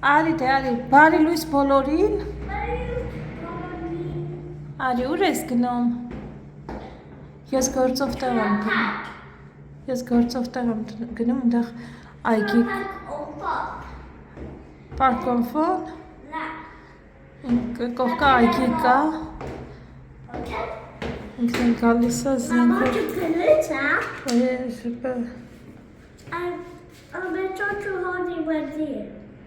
Արի դե արի, բարի լույս բոլորին։ Արի ուր ես գնում։ Ես գործով տեղ եմ գնում, այնտեղ այգի պարկոնֆոն։ Կողքը այգի կա։ Ինքն գալիս է զենքով։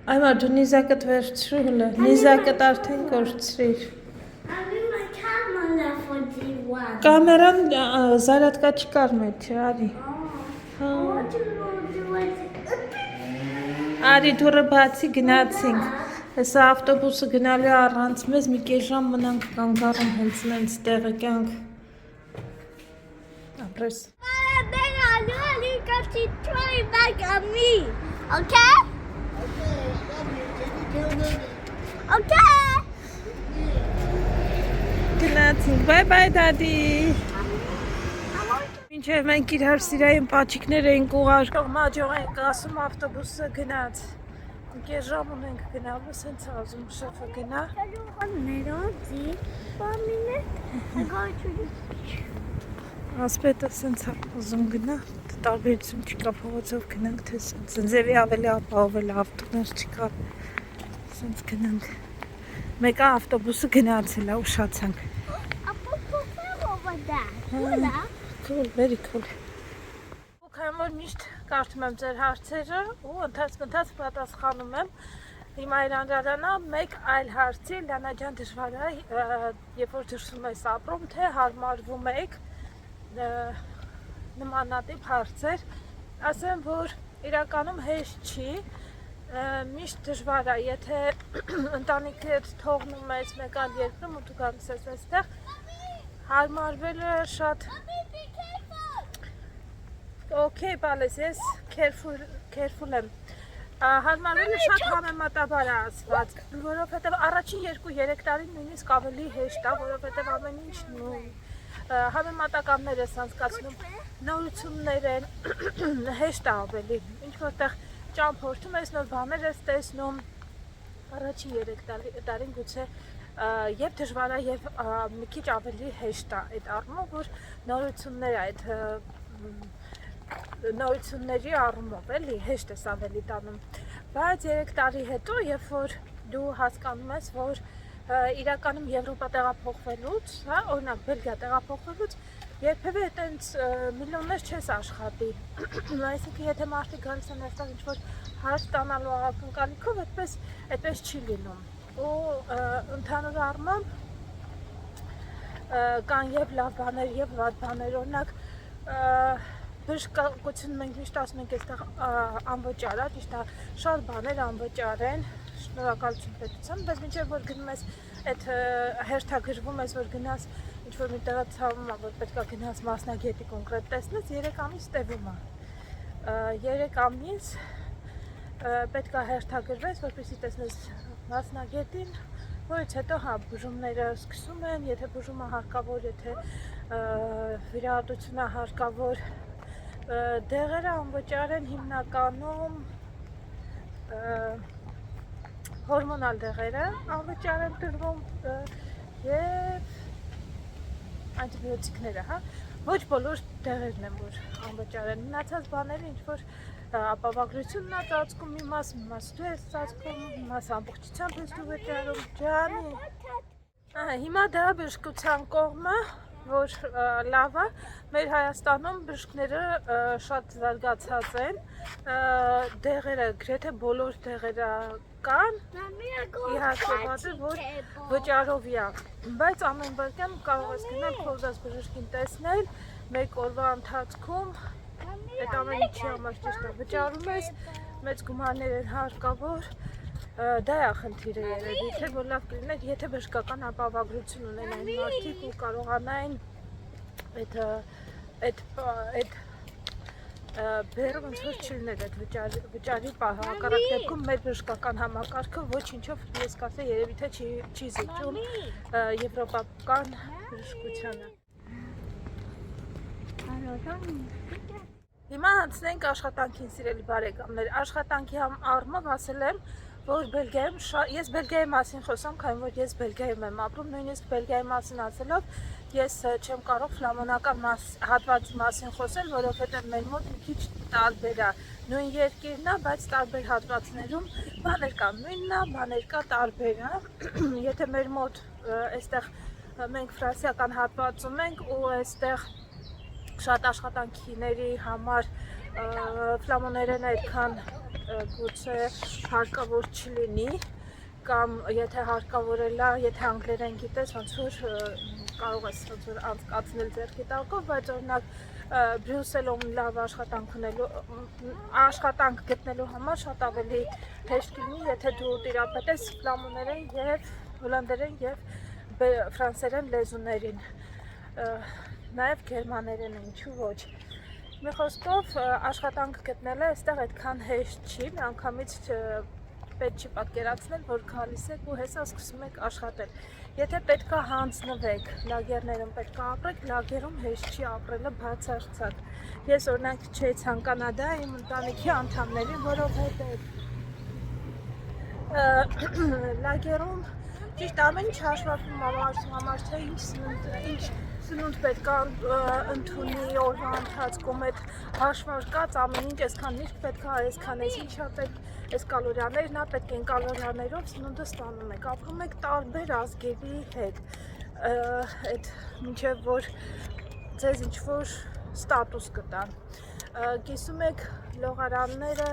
Այմա դու նիզակդ վերցրու հլը, նիզակդ արդեն կորցրիր։ Կամերան զարատկա չկար մեջ, արի։ Արի դուրը բացի գնացինք, հեսա ավտոբուսը գնալու առանց մեզ մի կես ժամ մնանք կանգառում հենց նենց տեղը կյանք։ Ապրես։ Okay. Գնացինք, bye daddy։ Մինչև մենք իրար սիրային պաչիկներ էինք ուղարկում, մաջող ենք ասում ավտոբուսը գնաց։ Կես ժամ ունենք գնալու, սենց ազում շեֆը գնա։ Ասպետը սենց ուզում գնա, տարբերություն չկա, փողոցով գնանք, թե սենց ձևի ավելի ապահովել ավտոներ չկա, սենց գնանք։ Մեկա ավտոբուսը գնացել է, ուշացանք։ Cool, very cool։ Ու քան որ միշտ կարդում եմ ձեր հարցերը ու ընթաց պատասխանում եմ։ Հիմա իր անդրադառնա մեկ այլ հարցի, Լանա ջան դժվար է, երբ որ դրսում ես ապրում, թե հարմարվում եք նմանատիպ հարցեր։ Ասեմ, որ իրականում հեշտ չի, միշտ դժվար է, եթե ընտանիքի հետ թողնում ես մեկ այլ երկրում ու դու գալիս ես այստեղ, հարմարվելը շատ Okay, բալես, ես careful եմ։ Հարմարվելը շատ համեմատաբար է ասված, որովհետև առաջին 2-3 տարին նույնիսկ ավելի հեշտ է, որովհետև ամեն ինչ համեմատականներ ես անցկացնում, նորություններ են, հեշտ է ավելի, ինչ որտեղ ճամփորդում ես, նոր բաներ ես տեսնում, առաջին 3 տարին գուցե և դժվար է և մի քիչ ավելի հեշտ է այդ առումով, որ նորությունների առումով էլի հեշտ ես ավելի տանում, բայց 3 տարի հետո, երբ որ դու հասկանում ես, որ իրականում Եվրոպա տեղափոխվելուց, օրինակ Բելգիա տեղափոխվելուց, երբևէ այտենց միլիոններ չես աշխատի, այսինքն եթե մարդիկ գալիս են այստեղ ինչ-որ հարց ստանալու ակնկալիքով, այդպես չի լինում, ու ընդհանուր առմամբ կան և լավ բաներ, և վատ բաներ, օրինակ բժշկություն մենք միշտ ասում ենք այստեղ անվճար է, ճիշտ է, շատ բաներ անվճար են, շնորհակալություն պետության, բայց մինչև որ գնում ես, այդ հերթագրվում ես, որ գնաս ինչ-որ մի տեղը ցավում է, որ պետք է գնաս մասնագետի կոնկրետ տեսնես, 3 ամիս տևում է, 3 ամիս պետք է հերթագրվես, որպեսզի տեսնես մասնագետին, որից հետո բուժումները սկսում են, եթե բուժումը հարկավոր, եթե վիրահատությունը հարկավոր, դեղերը անվճար են հիմնականում, հորմոնալ դեղերը անվճար են տրվում և անտիբիոտիկները, ոչ բոլոր դեղերն են, որ անվճար են, մնացած բաները ինչ-որ ապավագրությունն է ծածկում, մի մաս դու ես ծածկում, մի մաս ամբողջությամբ ես դու վճարում, ջանի։ Հիմա դա բժշկության կողմը, որ լավ է, մեր Հայաստանում բժիշկները շատ զարգացած են, դեղերը, գրեթե բոլոր դեղերը կան, իհարկե բացի, որ վճարովի է, բայց ամեն բարկյան կարող ես գնալ քո ուզած բժշկին տեսնել, մեկ օրվա ընթացքում, այդ ամեն ինչի համար ճիշտ է վճարում ես, մեծ գումարներ են հարկավոր, դա է խնդիրը երևի, թե որ լավ կլիներ, եթե բժշկական ապահովագրություն ունենային մարդիկ ու կարողանային այդ բերը ոնց որ չլիներ այդ վճարի հակառակ դեպքում մեր բժշկական համակարգը ոչինչով ես կասեի երևի թե չի զիջում եվրոպական բժշկությանը։ Հիմա անցնենք աշխատանքին, սիրելի բարեկամներ, աշխատանքի առումով ասել եմ, որ Բելգիայում ես Բելգիայի մասին խոսամ, քանի որ ես Բելգիայում եմ ապրում, նույնիսկ Բելգիայի մասին ասելով ես չեմ կարող ֆլամանական հատվածի մասին խոսել, որովհետև մեր մոտ մի քիչ տարբեր է։ Նույն երկիրն է, բայց տարբեր հատվածներում բաներ կան նույնն է, բաներ կա տարբեր է։ Եթե մեր մոտ այստեղ մենք ֆրանսիական հատվածում ենք ու այստեղ շատ աշխատանքիների համար ֆլամաներենը այդքան գուցե հարկավոր չլինի, կամ եթե հարկավոր է, եթե անգլերեն գիտես, ոնց որ կարող ես ոնց որ անցկացնել ձեռքի տակով, բայց օրինակ Բրյուսելում լավ աշխատանք գտնելու համար շատ ավելի հեշտ լինի, եթե դու տիրապետես ֆլամաներեն եւ հոլանդերեն եւ ֆրանսերեն լեզուներին, նաեւ գերմաներեն, ինչու ոչ։ Մի խոսքով աշխատանք գտնելը այստեղ այդքան հեշտ չի, միանգամից պետք չի պատկերացնել, որ գալիս եք ու հեսա սկսում եք աշխատել։ Եթե պետք է հանձնվեք, լագերներում պետք է ապրեք, լագերում հեշտ չի ապրելը բացարձակ։ Ես օրինակ չէի ցանկանա դա իմ ընտանիքի անդամներին, որովհետև լագերում ճիշտ ամեն ինչ հաշվարկվում համար թե ինչ սնունդ պետք է ընդունի օրվա ընթացքում, այդ հաշվարկած ամեն ինչ, այսքան միշտ պետք է, այսքան ինչա պետք այս կալորիաներն է, պետք են կալորիաներով սնունդը ստանում եք, ապրում եք տարբեր ազգերի հետ, այդ մինչև որ ձեզ ինչ-որ ստատուս կտան, կիսում եք լողարանները,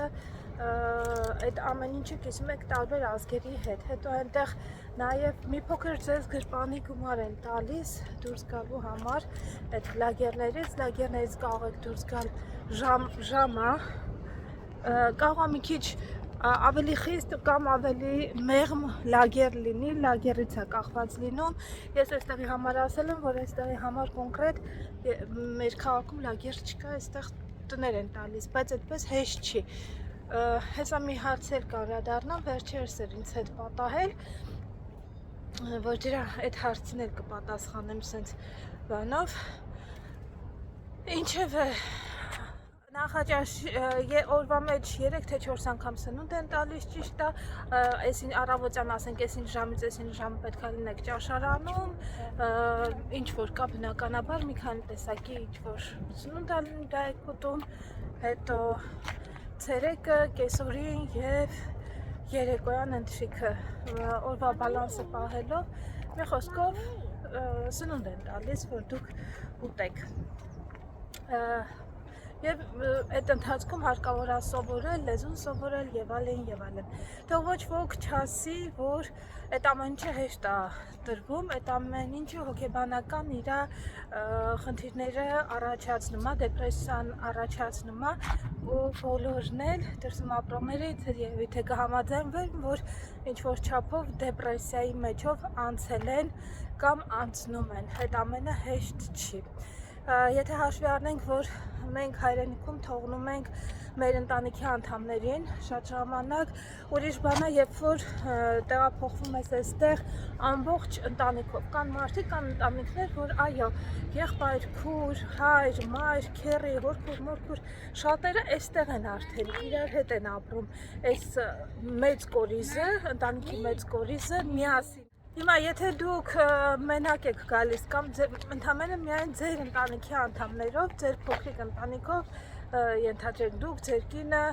այդ ամեն ինչը կիսում եք տարբեր ազգերի հետ, հետո այնտեղ նաև մի փոքր ձեզ գրպանի գումար են տալիս դուրս գալու համար, այդ լագերներից կարող եք դուրս գալ ժամը, կարող է մի քիչ ավելի խիստ կամ ավելի մեղմ լագեր լինի, լագերից է կախված լինում, ես այստեղի համար ասել եմ, որ այստեղի համար կոնկրետ մեր քաղաքում լագեր չկա, այստեղ տներ են տալիս, բայց այդպես հեշտ չի, հեսա մի հարցեր կանդրադառնամ, վերջերս էր ինձ հետ պատահել, որ դրա այդ հարցին էլ կպատասխանեմ սենց բանով, ինչև է, նախաճաշ օրվա մեջ 3 թե 4 անգամ սնունդ են տալիս, ճիշտ է, այսին առավոտյան ասենք այսին ժամից այսին ժամը պետք է լինեք ճաշարանում, ինչ որ կա բնականաբար մի քանի տեսակի ինչ որ սնունդ եք ուտում, հետո ցերեկը, կեսօրին եւ երեկոյան ընթրիքը օրվա բալանսը պահելով, մի խոսքով սնունդ են տալիս, որ դուք ուտեք։ Եվ այդ ընթացքում հարկավոր է սովորել, լեզուն սովորել եւ այլն։ Թող ոչ ոք չասի, որ այդ ամեն ինչը հեշտ է տրվում, այդ ամեն ինչը հոգեբանական իր խնդիրները առաջացնում է, դեպրեսիան առաջացնում է ու բոլորն էլ դրսում ապրողները եթե կհամաձայնվեն, որ ինչ որ չափով դեպրեսիայի մեջով անցել են կամ անցնում են, այդ ամենը հեշտ չի։ Եթե հաշվի առնենք, որ մենք հայրենիքում թողնում ենք մեր ընտանիքի անդամներին շատ ժամանակ, ուրիշ բան է, երբ որ տեղափոխվում ես այստեղ ամբողջ ընտանիքով, կան մարդիկ, կան ընտանիքներ, որ այո, եղբայր, քուր, հայր, մայր, քեռի, հորքուր, մորքուր, շատերը այստեղ են արդեն, իրար հետ են ապրում, այս մեծ կորիզը, ընտանիքի մեծ կորիզը միասին։ Հիմա եթե դուք մենակ եք գալիս կամ ընդհանրապես միայն ձեր ընտանիքի անդամներով, ձեր փոքրիկ ընտանիքով ենթադրենք դուք, ձեր կինը,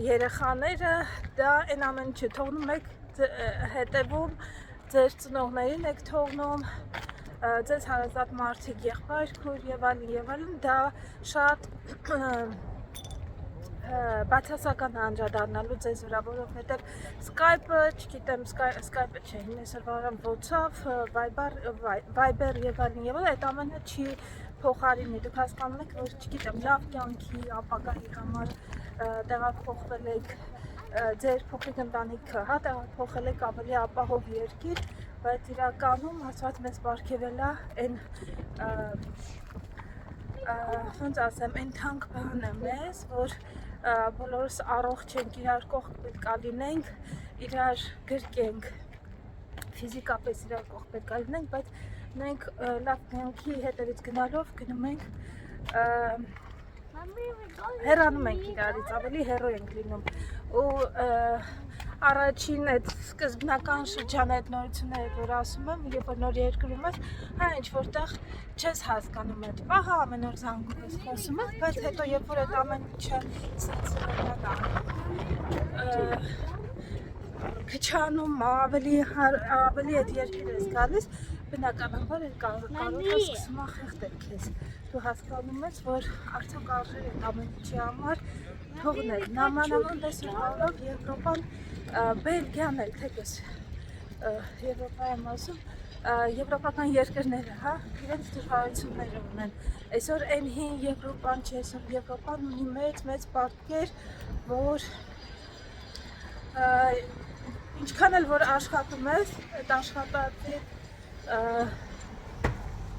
երեխաները, դա այն ամեն ինչը թողնում եք հետևում, ձեր ծնողներին եք թողնում, ձեզ հարազատ մարդիկ, եղբայր, քույր եւ այլն, դա շատ բացասական անդրադառնալու ձեզ վրա, որովհետև Skype-ը, չգիտեմ, Skype-ը չէ, այսօր վարան WhatsApp, Viber եւ այլն, այդ ամենը չի փոխարինի, դուք հասկանում եք, որ չգիտեմ, լավ կյանքի ապագայի համար տեղափոխվել եք, ձեր փոքրիկ ընտանիքը, հա, տեղափոխել եք ավելի ապահով երկիր, բայց իրականում ասված մեզ պարգևել է այն ոնց ասեմ, այն թանկ բանը մեզ, որ բոլորս առողջ ենք, իրար կողք պետք է լինենք, իրար գրկենք, ֆիզիկապես իրար կողք պետք է լինենք, բայց մենք լավ կյանքի հետևից գնալով գնում ենք, հեռանում ենք իրարից, ավելի հեռու ենք լինում ու առաջին այդ սկզբնական շրջանը այդ նորությունները, որ ասում եմ, երբ որ նոր երկրում ես, հա ինչ որտեղ չես հասկանում այդ պահը, ամեն օր զանգում ես խոսում ես, բայց հետո երբ որ այդ ամեն ինչը քչանում ավելի այդ երկիր ես գալիս, բնականաբար կարող է սկսում ախեղտել քեզ։ Դու հասկանում ես, որ արդյոք արժե այդ ամեն ինչի համար թողնել։ Նամանավանդ ես կարող Եվրոպան, Բելգիան էլ թեկուզ Եվրոպայում ասում, եվրոպական երկրները, հա, իրենց դժվարությունները ունեն։ Այսօր այն հին Եվրոպան չէ, այսօր Եվրոպան ունի մեծ պատկեր, որ ինչքան էլ որ աշխատում ես, այդ աշխատածի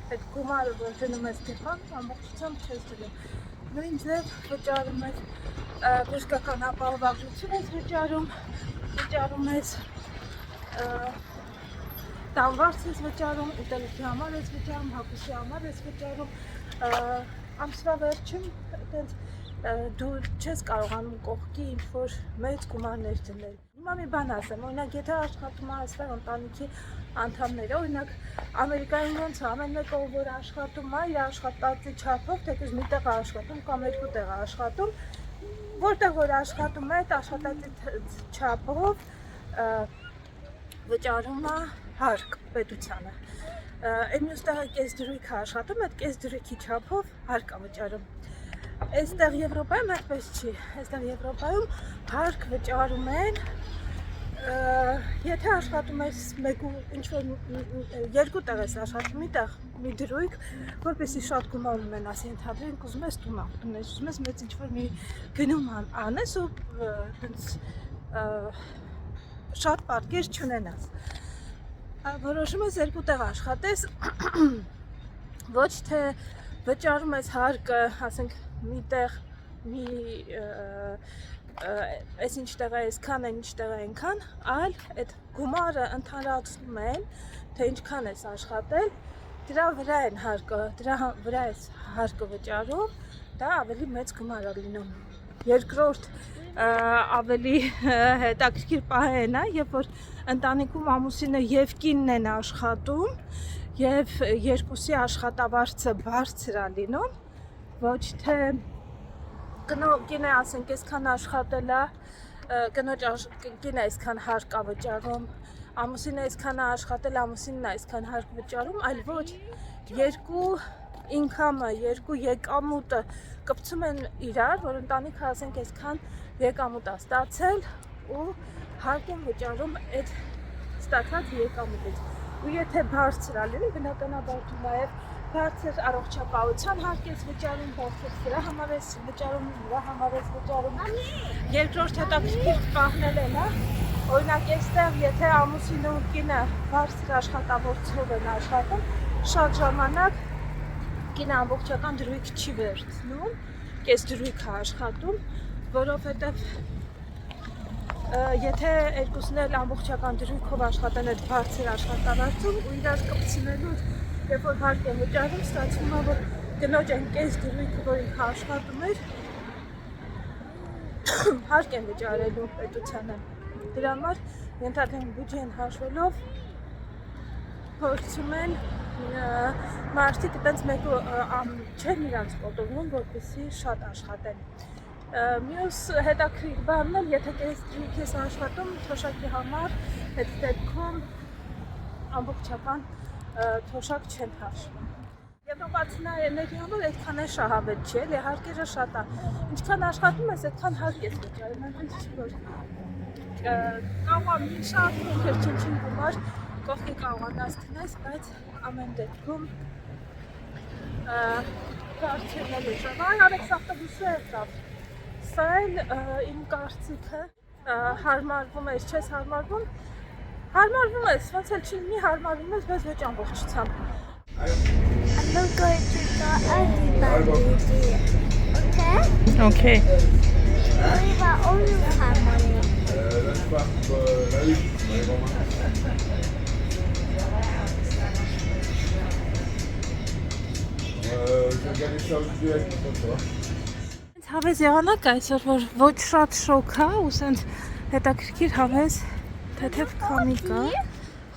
այդ գումարը, որ դնում ես դեպան, ամբողջությամբ չես դնում։ Նույն ձև վճարում ես, բժշկական ապահովագրություն ես վճարում ես, տանվարձ ես վճարում, ուտելիքի համար ես վճարում, հագուստի համար ես վճարում, ամսվա վերջում դու չես կարողանում կողքի ինչ-որ մեծ գումարներ դնել։ Հիմա մի բան ասեմ, օրինակ եթե աշխատում է այստեղ ընտանիքի անդամները, օրինակ Ամերիկայում ոնց է, ամեն մեկը որ աշխատում է իր աշխատածի չափով, թեկուզ մի տեղ է աշխատում կամ երկու տեղ է աշխատում, որտեղ որ աշխատում է, այդ աշխատածի չափով վճարում է հարկ պետությանը։ Այն մյուս տեղը կես դրույք է աշխատում, այդ կես դրույքի չափով հարկ է վճարում։ Այստեղ Եվրոպայում այդպես չի, այստեղ Եվրոպայում հարկ վճարում են, եթե աշխատում ես երկու տեղ ես աշխատում, մի տեղ մի դրույք, որպեսզի շատ գումար ունենաս, ենթադրենք ուզում ես տուն ունես, ուզում ես մեծ ինչ-որ մի գնում անես ու շատ պատկեր չունենաս։ Որոշում ես երկու տեղ աշխատես, ոչ թե վճարում ես հարկը, ասենք մի տեղ, այս ինչ տեղ է այսքան, այն ինչ տեղ է այնքան, այլ այդ գումարը ընդհանրացնում են, թե ինչքան ես աշխատել, դրա վրա են հարկը, դրա վրա ես հարկը վճարում, դա ավելի մեծ գումար է լինում։ Երկրորդ ավելի հետաքրքիր պահն է, երբ որ ընտանիքում ամուսինը եւ կինն են աշխատում եւ երկուսի աշխատավարձը բարձր է լինում, ոչ թե կինը ասենք այսքան աշխատել է, կինը այսքան հարկ է վճարում, ամուսինը այսքան է աշխատել, ամուսինն է այսքան հարկ վճարում, այլ ոչ երկու ինքամը, երկու եկամուտը կպցում են իրար, որ ընտանիքը ասենք այսքան եկամուտ է ստացել ու հարկ են վճարում այդ ստացած եկամուտից։ Ու եթե բարձր է լինի, բնականաբար դու նաև բարձր առողջապահության հարկ ես վճարում, բարձր սրա համար ես վճարում, նրա համար ես վճարում։ Երկրորդ հետաքրքիր պահն են, օրինակ այստեղ եթե ամուսինը ու կինը բարձր աշխատավորցով են աշխատում, շատ ժամանակ կինը ամբողջական դրույք չի վերցնում, կես դրույք է աշխատում, որովհետև եթե երկուսն էլ ամբողջական դրույքով աշխատեն այդ բարձր աշխատավարձում ու իրար կպցնելու, երբ որ հարկ են վճարում, ստացվում է, որ կնոջ այն կես դրույքը, որ ինքը աշխատում էր, հարկ են վճարելու պետությանը։ Դրա համար ենթադրենք բյուջեն հաշվելով փորձում են մարդիկ այտենց մեկը չեն իրանց կոտորնում, որպեսզի շատ աշխատեն։ Մյուս հետաքրքիր բանն էլ, եթե կես դրույք ես աշխատում, թոշակի համար այդ դեպքում ամբողջական թոշակ չեն հաշվում։ Եվրոպացիների համար այդքան է շահավետ չէ, էլի հարկերը շատ է։ Ինչքան աշխատում ես, այդքան հարկ ես վճարում, այնպես չի որ կարող է մի շատ փոքր չնչին գումար կողքի կարողանաս դնես, բայց ամեն դեպքում կարծենալու է։ Վայ, Ալեքս ավտոբուսը եղավ։ Սա էլ իմ կարծիքը հարմարվում ես, չես հարմարվում։ Հարմարվում ես, ոնց էլ չի լինի, հարմարվում ես, բայց ոչ ամբողջությամբ։ I'm not going to go everybody, okay? Okay. We will only have money. Հավես եղանակ այսօր, որ ոչ շատ շոք է ու սենց հետաքրքիր հավես թեթև քամի կա։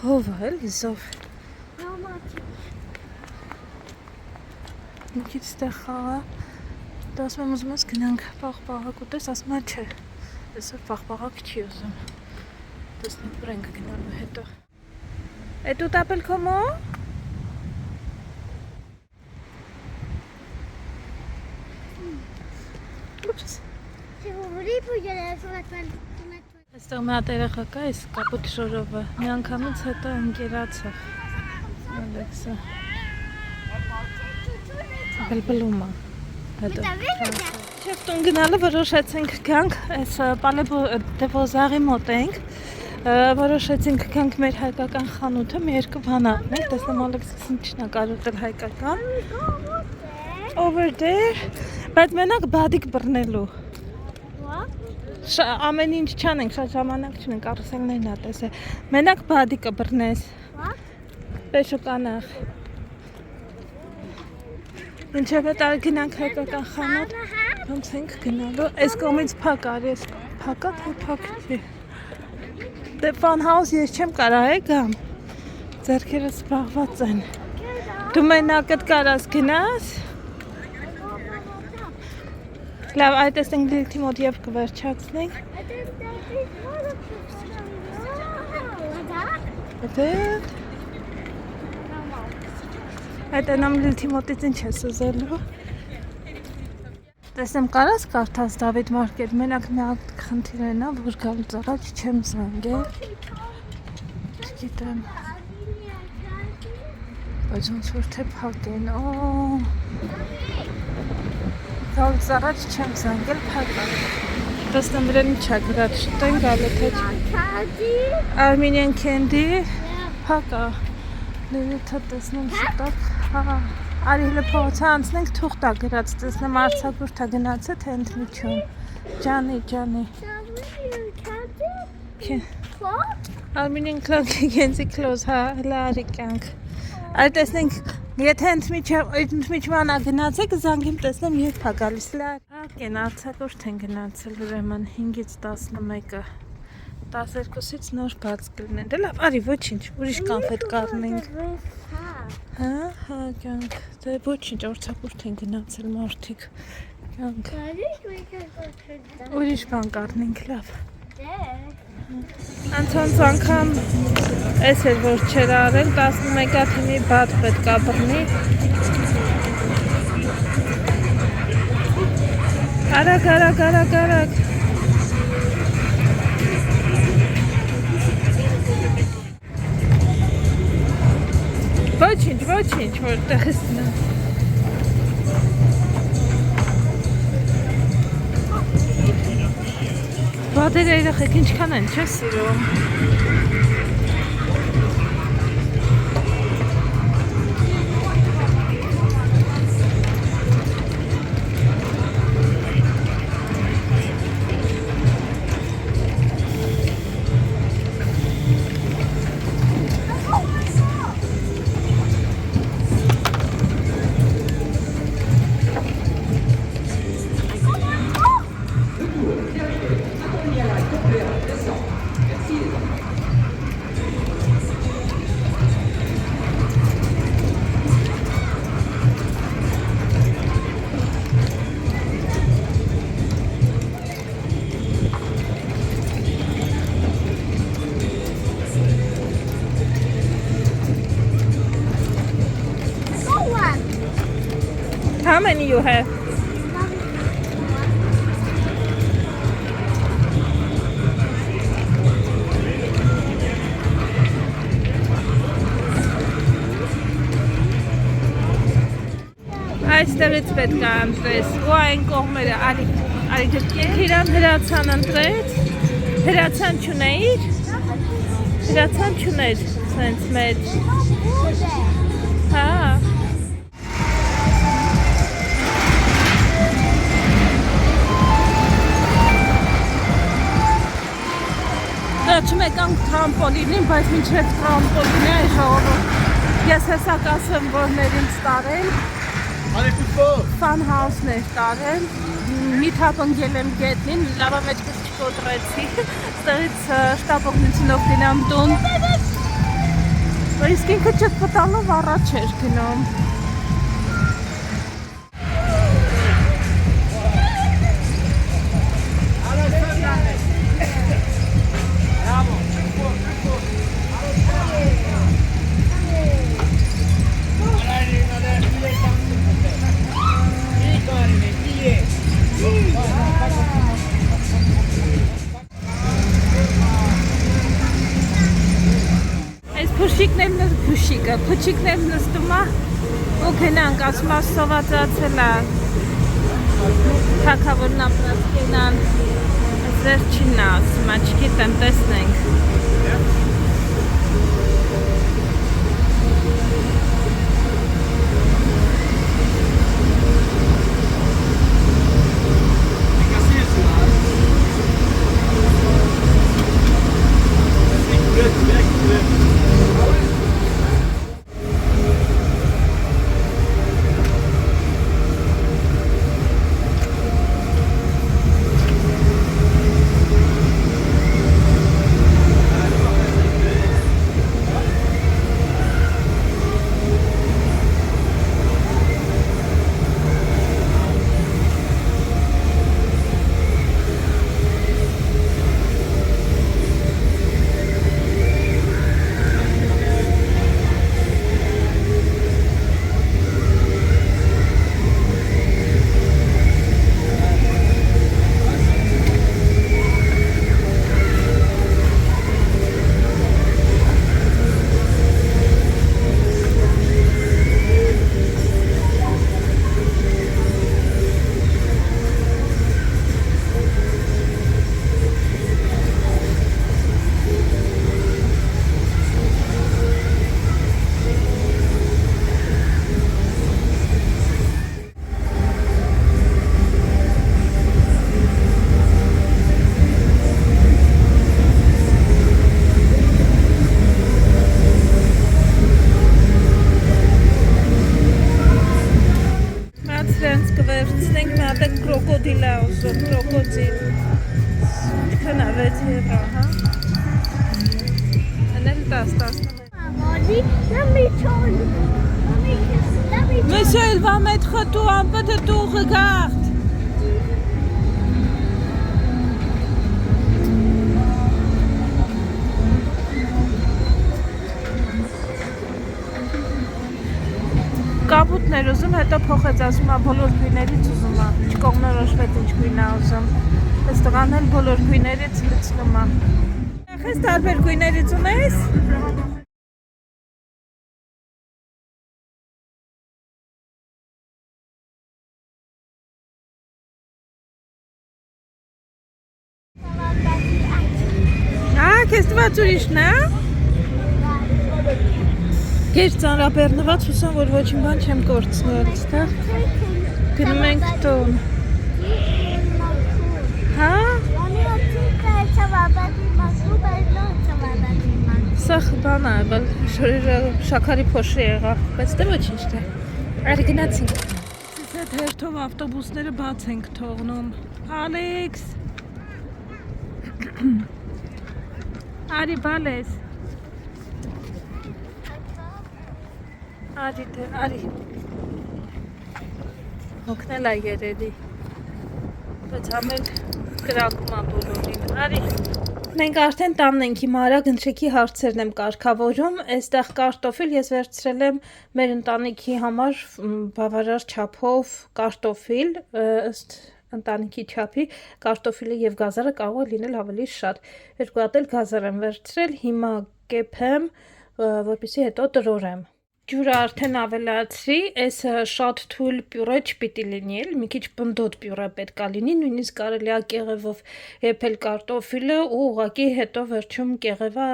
Հով է էլի զով։ Մի քիչ ստեղ խաղա։ Դա ասում եմ ուզում ես գնանք պաղպաղակ ուտես, ասում եմ չէ։ Այսօր պաղպաղակ չի ուզում։ Տեսնենք ուր ենք գնալու հետո։ Էդ ու տապել կոմո։ Ուպս։ Այստեղ մի հատ երեխա կա, այս կապույտ շորովը։ Մի անգամից հետո ընկերացավ։ Ալեքսը։ Բլբլում է։ Հետո։ Շեֆ տուն գնալը որոշեցինք գանք, այս Պալեբոզարի մոտ ենք։ Որոշեցինք գանք մեր հայկական խանութը, մի երկու բան առնենք, տեսնեմ Ալեքսս ինչն է կարոտել հայկական։ Over there, բայց մենակ բադիկ բռնելու։ Ամեն ինչ չանենք, շատ ժամանակ չունենք, կարուսելներն ա տեսել։ Մենակ բադիկը բռնես։ Պեշոկանախ։ Ինչև է տար գնանք հայկական խանութ, ոնց ենք գնալու, այս կողմից փակ արի, այս փակա թե փակ չի։ Դե Fun House ես չեմ կարա գամ, ձեռքերս զբաղված են։ Դու մենակդ կարաս գնաս։ Լավ, այդ տեսնենք դիլթի մոտ և կվերջացնենք։ Այդ այնամ լիլթի մոտից ինչ ես ուզելու։ Տեսնեմ կարաս կարդաս Դավիթ Մարկեր, մենակ մի հատ խնդիրն է, որ գալուց առաջ չեմ զանգել։ Չգիտեմ։ Բայց ոնց որ թե փակ են, գալուց առաջ չեմ զանգել, փակ է։ Տեսնեմ վրան ինչ է գրած, շտեն գալու թե Armenian candy, փակ է։ Լիլիթը տեսնեմ շտակ, արի հլը փողոցը անցնենք թուղթ է գրած, տեսնեմ արձակուրդ է գնացը, թե ընդմիջում։ Ջանի։ Armenian candy close, հա, հլը արի կյանք։ Այլ տեսնենք, եթե ընդմիջման է գնացեք, զանգեմ տեսնեմ և պա գալիս լար։ Ակեն արձակուրդ են գնացել ուրեմն 5-ից 11-ը, 12-ից նոր բաց կլինեն, դե լավ, արի ոչինչ, ուրիշ կանֆետ կարնենք։ Հա, կյանք, դե ոչինչ, արձակուրդ են գնացել մարդիկ, կյանք։ Ուրիշ բան կարնենք, լավ։ Անցանց անգամ էս էր, որ չեր արել, 11-ա թիմի բատ պետք է բռնի։ Արագ։ Ոչինչ, որտեղ ես նա։ Բադերը երեխեք ինչքան են, չէ սիրում։ How many you have? Այստեղից պետք է ընտրես, ու այն կողմերը արի գրկենք, իրան հրացան ընտրեց, հրացան չունեիր, սենց մեծ, հա, Չում եկանք տրամպոլինին, բայց մինչև տրամպոլինը է ժողովուրդ, ես հեսակ ասեմ, որ ներինց տարել, Fun House-ն էր տարել, մի թապ ընգել եմ գետնին, լավա մեջքս չկոտրեցի, Ստեղից շտապ օգնությունով գնամ տուն։ Իսկ ինքը չպտալով առաջ էր գնում։ Փուչիկներն նստում է ու գնանք, ասում է սովածացել է թագավորն ապրած գնան վերջինն է, ասում է, չգիտեմ, տեսնենք։ Monsieur, il va mettre tout un peu de tout, regarde. Կապուտներ ուզում, հետո փոխեց, ասում է բոլոր գույներից ուզում է, չկողմնորոշվեց ինչ գույն է ուզում, այս տղան էլ բոլոր գույներից լցնում է։ Ես տարբեր գույներից ունես։ Քեզ տված ուրիշն է։ Գեր ծանրաբեռնված հուսամ, որ ոչինչ բան չեմ կորցնել, ստեղ գնում ենք տուն։ Հա։ Սա բան է, բայց շորերը շաքարի փոշի եղա, բայց դե ոչինչ չէ։ Արի գնացինք։ Այդ հերթով ավտոբուսները բաց ենք թողնում։ Ալեքս։ Արի բալես։ Արի։ Հոգնել է երելի։ Բայց համել կրակում է բոլորին։ Արի։ Մենք արդեն տանն ենք, հիմա արագ ընթրիքի հարցերն եմ կարգավորում։ Այստեղ կարտոֆիլ ես վերցրել եմ մեր ընտանիքի համար բավարար չափով կարտոֆիլ, ըստ ընտանիքի չափի կարտոֆիլը եւ գազարը կարող է լինել ավելի շատ։ Երկու հատ էլ գազար եմ վերցրել, հիմա կեփեմ, որպեսզի հետո տրորեմ։ Ջուրը արդեն ավելացրի, այս շատ թույլ պյուրե չպիտի լինի, մի քիչ բնդոտ պյուրե պետք է լինի, նույնիսկ կարելի է կեղևով եփել կարտոֆիլը ու ուղղակի հետո վերջում կեղևը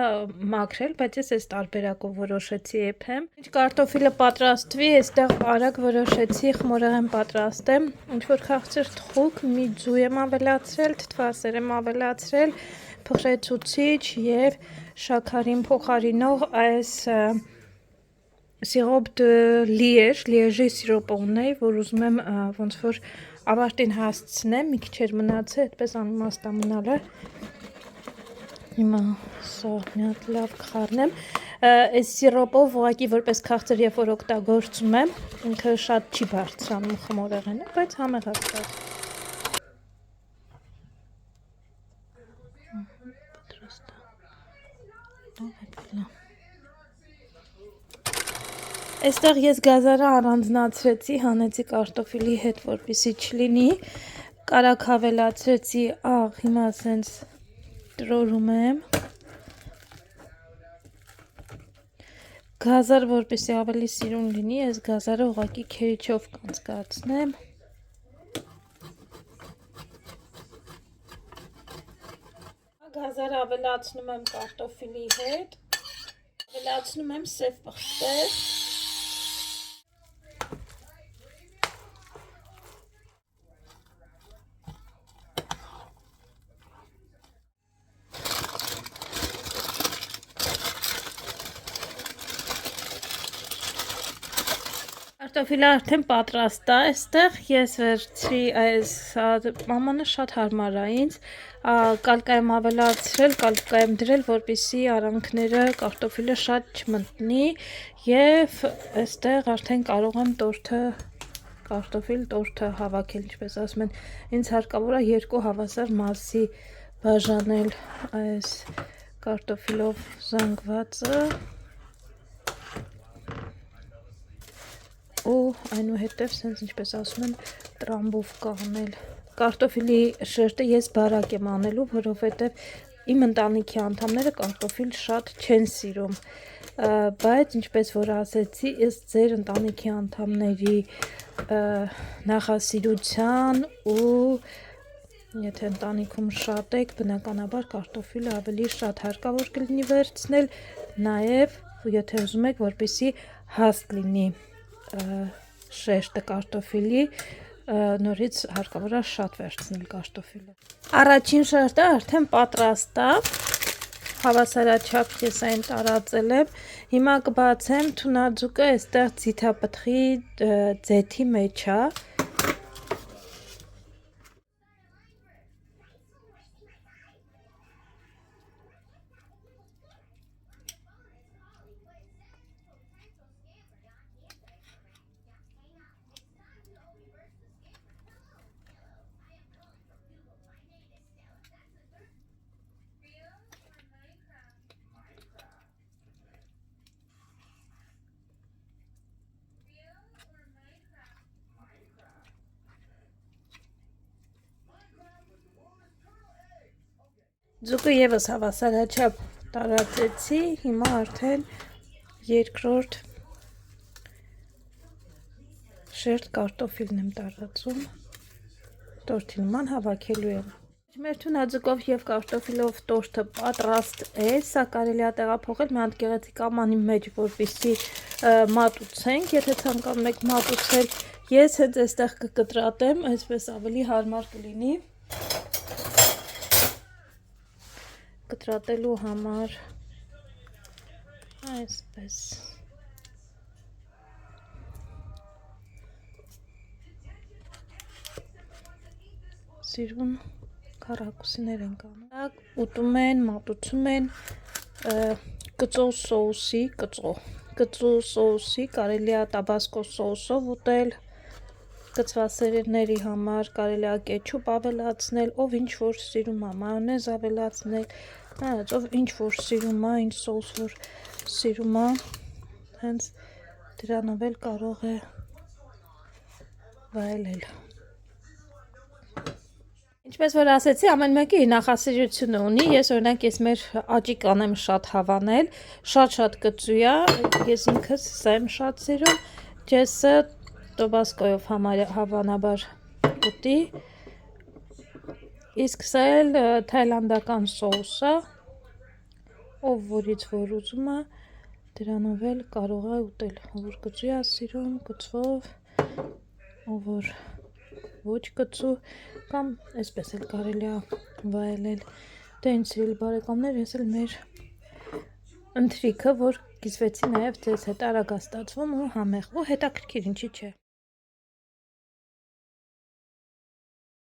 մաքրել, բայց ես այս տարբերակով որոշեցի եփեմ։ Ինչ կարտոֆիլը պատրաստվի, այստեղ արագ որոշեցի խմորեղեն պատրաստեմ, ինչ որ քաղցր թխուկ, մի ձու եմ ավելացրել, թթվասեր եմ ավելացրել, փխրեցուցիչ եւ շաքարին փոխարինող այս Սիրոպ դե լիեժի սիրոպը ունեի, որ ուզում եմ ոնց որ ավարտին հասցնեմ, մի քիչ էր մնացել, այդպես անիմաստ է մնալ է։ Հիմա սա մի հատ լավ կխառնեմ։ Այս սիրոպով ուղղակի որպես քաղցր երբ որ օգտագործում եմ, ինքը շատ չի բարձրանում խմորեղենը, բայց համեղ է։ Այստեղ ես գազարը առանձնացրեցի, հանեցի կարտոֆիլի հետ, որպեսզի չլինի, կարագ հավելացրեցի աղ, հիմա ասենց տրորում եմ, գազար որպեսզի ավելի սիրուն լինի, ես գազարը ուղղակի քերիչով կանցկացնեմ, գազարը ավելացնում եմ կարտոֆիլի հետ, ավելացնում եմ սև պղպեղ, Կարտոֆիլը արդեն պատրաստ է, այստեղ ես վերցրի այս մամանը շատ հարմար է ինձ, կալկա եմ ավելացրել, կալկա եմ դրել, որպեսզի արանքները կարտոֆիլը շատ չմտնի եւ այստեղ արդեն կարող եմ կարտոֆիլ տորթը հավաքել, ինչպես ասում են, ինձ հարկավոր է 2 հավասար մասի բաժանել այս կարտոֆիլով զանգվածը ու այնուհետև սենց ինչպես ասում են տրամբով կանել կարտոֆիլի շերտը ես բարակ եմ անելու, որովհետև իմ ընտանիքի անդամները կարտոֆիլ շատ չեն սիրում, բայց ինչպես որ ասեցի, ըստ ձեր ընտանիքի անդամների նախասիրության ու եթե ընտանիքում շատ եք, բնականաբար կարտոֆիլը ավելի շատ հարկավոր կլինի վերցնել, նաև եթե ուզում եք, որպեսզի հաստ լինի շեշտը կարտոֆիլի, նորից հարկավոր է շատ վերցնել կարտոֆիլը։ Առաջին շերտը արդեն պատրաստ է, հավասարաչափ ես այն տարածել եմ, հիմա կբացեմ թունաձուկը այստեղ ձիթապտղի ձեթի մեջ է, ձուկը եւս հավասարաչափ տարածեցի, հիմա արդեն երկրորդ շերտ կարտոֆիլն եմ տարածում, տորթի նման հավաքելու եմ։ Մեր թունաձուկով եւ կարտոֆիլով տորթը պատրաստ է, սա կարելի է տեղափոխել մի հատ գեղեցիկ ամանի մեջ, որպեսզի մատուցենք, եթե ցանկանում եք մատուցել, ես հենց այստեղ կկտրատեմ, այսպես ավելի հարմար կլինի։ Կտրատելու համար այսպես սիրուն քառակուսիներ են կանում, ուտում են, մատուցում են կծու սոուսի, կարելի է տաբասկո սոուսով ուտել, կծվասերների համար կարելի է կետչուպ ավելացնել, ով ինչ որ սիրում է, մայոնեզ ավելացնել, ով ինչ որ սիրում է, ինչ սոուս որ սիրում է, հենց դրանով էլ կարող է վայելել։ Ինչպես որ ասեցի, ամեն մեկը իր նախասիրությունը ունի, ես օրինակ ես մեր աճիկ անեմ շատ հավանել, շատ կծու է, ես ինքս սա եմ շատ սիրում, ջեսը տոբասկոյով հավանաբար ուտի, իսկ սա էլ թայլանդական սոուս է, ով որից որ ուզում է, դրանով էլ կարող է ուտել, ով որ կծու է սիրում, կծվով, ով որ ոչ կծու, կամ այսպես էլ կարելի է վայելել։ Դե ինձ սիրելի բարեկամներ, ես էլ մեր ընթրիքը, որ կիսվեցի նաև ձեզ հետ, արագ է ստացվում ու համեղ ու հետաքրքիր, ինչի՞ չէ։